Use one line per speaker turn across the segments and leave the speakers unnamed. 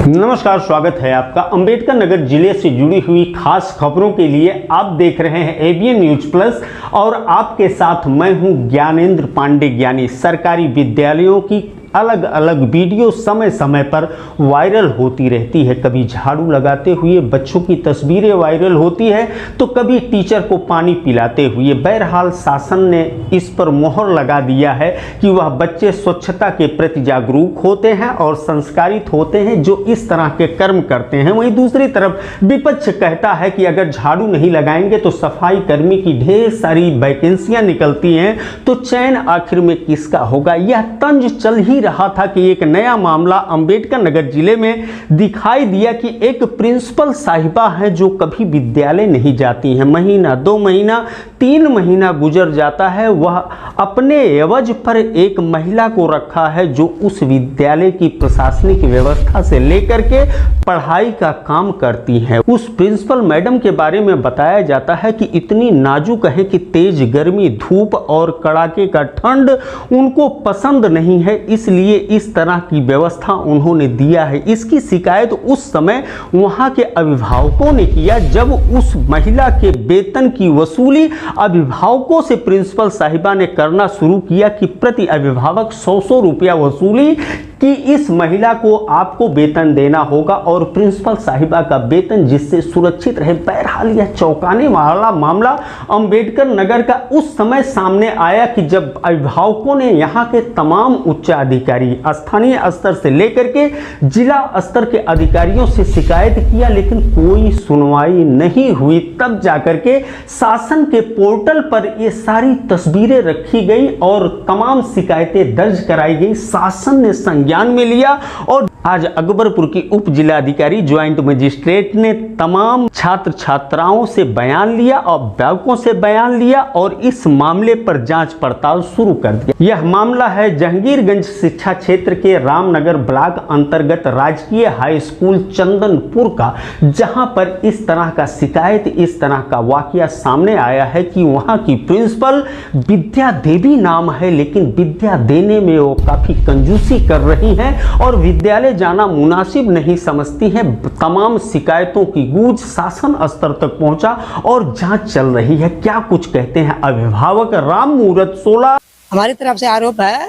नमस्कार, स्वागत है आपका। अंबेडकर नगर जिले से जुड़ी हुई खास खबरों के लिए आप देख रहे हैं एबीएन न्यूज प्लस और आपके साथ मैं हूं ज्ञानेंद्र पांडे ज्ञानी। सरकारी विद्यालयों की अलग अलग वीडियो समय समय पर वायरल होती रहती है। कभी झाड़ू लगाते हुए बच्चों की तस्वीरें वायरल होती है तो कभी टीचर को पानी पिलाते हुए। बहरहाल शासन ने इस पर मोहर लगा दिया है कि वह बच्चे स्वच्छता के प्रति जागरूक होते हैं और संस्कारित होते हैं जो इस तरह के कर्म करते हैं। वहीं दूसरी तरफ विपक्ष कहता है कि अगर झाड़ू नहीं लगाएंगे तो सफाई कर्मी की ढेर सारी वैकेंसियां निकलती हैं तो चयन आखिर में किसका होगा। यह तंज चल ही रहा था कि एक नया मामला अंबेडकर नगर जिले में दिखाई दिया कि एक प्रिंसिपल साहिबा है जो कभी विद्यालय नहीं जाती हैं। महीना, 2 महीना, 3 महीना गुजर जाता है। वह अपने एवज पर एक महिला को रखा है जो उस विद्यालय की प्रशासनिक व्यवस्था से लेकर के पढ़ाई का काम करती है। उस प्रिंसिपल मैडम के बारे में बताया जाता है कि इतनी नाजुक है कि तेज गर्मी, धूप और कड़ाके का ठंड उनको पसंद नहीं है, इसलिए इस तरह की व्यवस्था उन्होंने दिया है। इसकी शिकायत उस समय वहां के अभिभावकों ने किया जब उस महिला के वेतन की वसूली अभिभावकों से प्रिंसिपल साहिबा ने करना शुरू किया कि प्रति अभिभावक 100 रुपया वसूली कि इस महिला को आपको वेतन देना होगा और प्रिंसिपल साहिबा का वेतन जिससे सुरक्षित रहे। बहरहाल यह चौंकाने वाला मामला अंबेडकर नगर का उस समय सामने आया कि जब अभिभावकों ने यहाँ के तमाम उच्च अधिकारी स्थानीय स्तर से लेकर के जिला स्तर के अधिकारियों से शिकायत किया, लेकिन कोई सुनवाई नहीं हुई। तब जाकर के शासन के पोर्टल पर ये सारी तस्वीरें रखी गई और तमाम शिकायतें दर्ज कराई गई। शासन ने ज्ञान में लिया और आज अकबरपुर की उप जिलाधिकारी ज्वाइंट मजिस्ट्रेट ने तमाम छात्र छात्राओं से बयान लिया और अभिभावकों से बयान लिया और इस मामले पर जांच पड़ताल शुरू कर दिया। यह मामला है जहांगीरगंज शिक्षा क्षेत्र के रामनगर ब्लॉक अंतर्गत राजकीय हाई स्कूल चंदनपुर का, जहां पर इस तरह का शिकायत, इस तरह का वाकया सामने आया है कि वहां की प्रिंसिपल विद्या देवी नाम है, लेकिन विद्या देने में वो काफी कंजूसी कर रही हैं और विद्यालय जाना मुनासिब नहीं समझती हैं। तमाम शिकायतों की गूंज शासन स्तर तक पहुंचा और जांच चल रही है। क्या कुछ कहते हैं अभिभावक राम मूरत 16।
हमारी तरफ से आरोप है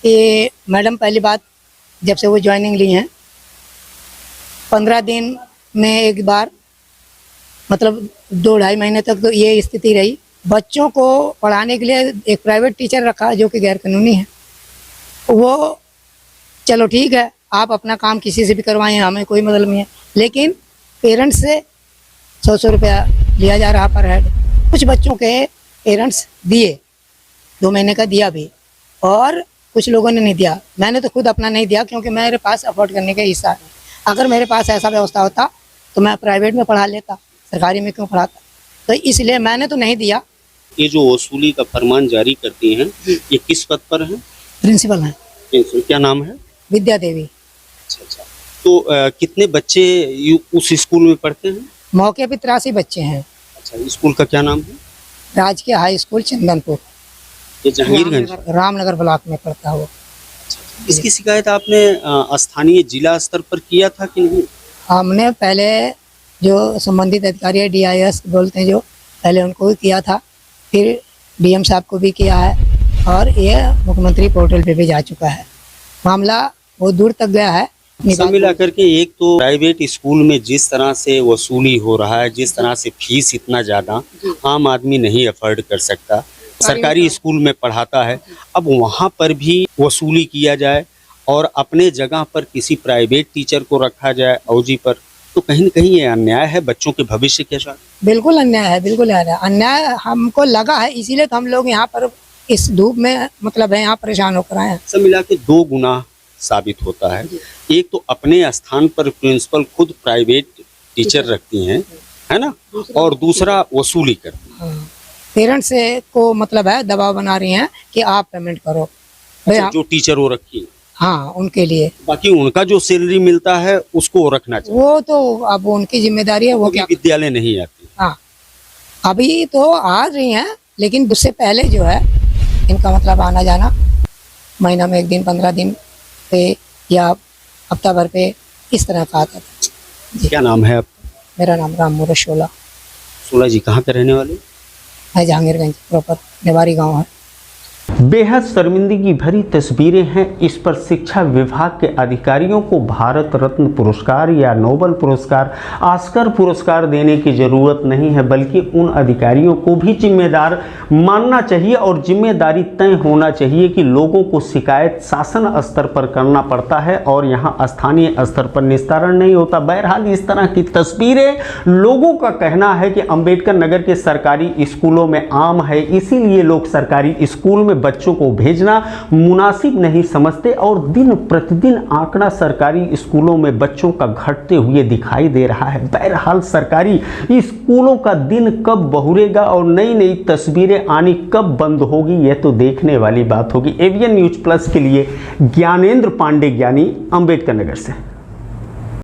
कि मैडम पहली बात जब से वो ज्वाइनिंग ली हैं 15 दिन में एक बार, मतलब 2-2.5 महीने तक तो ये स्थिति रही। बच्चों को पढ़ाने के लिए एक प्राइवेट टीचर रखा जो कि गैर कानूनी है। वो चलो ठीक है, आप अपना काम किसी से भी करवाएं, हमें कोई मतलब नहीं है, लेकिन पेरेंट्स से 100 रुपया लिया जा रहा पर हेड। कुछ बच्चों के पेरेंट्स दिए, 2 महीने का दिया भी, और कुछ लोगों ने नहीं दिया। मैंने तो खुद अपना नहीं दिया क्योंकि मेरे पास अफोर्ड करने का हिस्सा है। अगर मेरे पास ऐसा व्यवस्था होता तो मैं प्राइवेट में पढ़ा लेता, सरकारी में क्यों पढ़ाता, तो इसलिए मैंने तो नहीं दिया।
ये जो वसूली का फरमान जारी करती हैं, ये किस पद पर है?
प्रिंसिपल है।
क्या नाम है?
विद्या देवी।
अच्छा। तो कितने बच्चे उस स्कूल में पढ़ते हैं?
मौके पे 83 बच्चे हैं।
अच्छा, स्कूल का क्या नाम है?
राजकीय हाई स्कूल चंदनपुर,
ये जहांगीरगंज
रामनगर ब्लॉक में पड़ता है वो।
इसकी शिकायत आपने स्थानीय जिला स्तर पर किया था कि नहीं?
हमने पहले जो संबंधित अधिकारी है, DIS बोलते हैं, जो पहले उनको भी किया था, फिर DM साहब को भी किया है और ये मुख्यमंत्री पोर्टल पे भी जा चुका है। मामला बहुत दूर तक गया है।
सब मिला करके एक तो प्राइवेट स्कूल में जिस तरह से वसूली हो रहा है, जिस तरह से फीस इतना ज्यादा आम आदमी नहीं अफोर्ड कर सकता, सरकारी स्कूल में पढ़ाता है, अब वहाँ पर भी वसूली किया जाए और अपने जगह पर किसी प्राइवेट टीचर को रखा जाए अवजी पर, तो कहीं न कहीं ये अन्याय है बच्चों के भविष्य के साथ।
बिल्कुल अन्याय है, बिल्कुल अन्याय हमको लगा है, इसीलिए तो हम लोग यहाँ पर इस धूप में मतलब है यहाँ परेशान होकर आए हैं।
सब मिला के 2 गुना साबित होता है। एक तो अपने स्थान पर प्रिंसिपल खुद प्राइवेट टीचर रखती हैं, है ना, और दूसरा वसूली करती हैं।
पेरेंट्स से को मतलब है दबाव बना रही हैं कि आप पेमेंट करो।
अच्छा, जो टीचर वो रखी है,
हाँ, उनके लिए।
बाकी उनका जो सैलरी मिलता है उसको रखना चाहिए।
वो तो अब उनकी जिम्मेदारी है, वो क्या
विद्यालय नहीं आती।
हाँ, अभी तो आ रही हैं, लेकिन उससे पहले जो है इनका मतलब आना जाना महीना में 1 दिन, 15 दिन पे या हफ्ता भर पे इस तरह कहा था।
क्या नाम है आपका?
मेरा नाम राम मोहम्मद शोला
सोला जी कहाँ के रहने वाले?
है, जहांगीरगंज प्रॉपर नेवारी गांव है।
बेहद शर्मिंदगी भरी तस्वीरें हैं। इस पर शिक्षा विभाग के अधिकारियों को भारत रत्न पुरस्कार या नोबेल पुरस्कार, ऑस्कर पुरस्कार देने की ज़रूरत नहीं है, बल्कि उन अधिकारियों को भी जिम्मेदार मानना चाहिए और जिम्मेदारी तय होना चाहिए कि लोगों को शिकायत शासन स्तर पर करना पड़ता है और यहाँ स्थानीय स्तर पर निस्तारण नहीं होता। बहरहाल इस तरह की तस्वीरें, लोगों का कहना है कि अंबेडकर नगर के सरकारी स्कूलों में आम है, इसीलिए लोग सरकारी स्कूल में बच्चों को भेजना मुनासिब नहीं समझते और दिन प्रतिदिन आंकड़ा सरकारी स्कूलों में बच्चों का घटते हुए दिखाई दे रहा है। बहरहाल सरकारी स्कूलों का दिन कब बहुरेगा और नई नई तस्वीरें आनी कब बंद होगी, यह तो देखने वाली बात होगी। एवीएन न्यूज प्लस के लिए ज्ञानेंद्र पांडे ज्ञानी, अंबेडकर नगर से।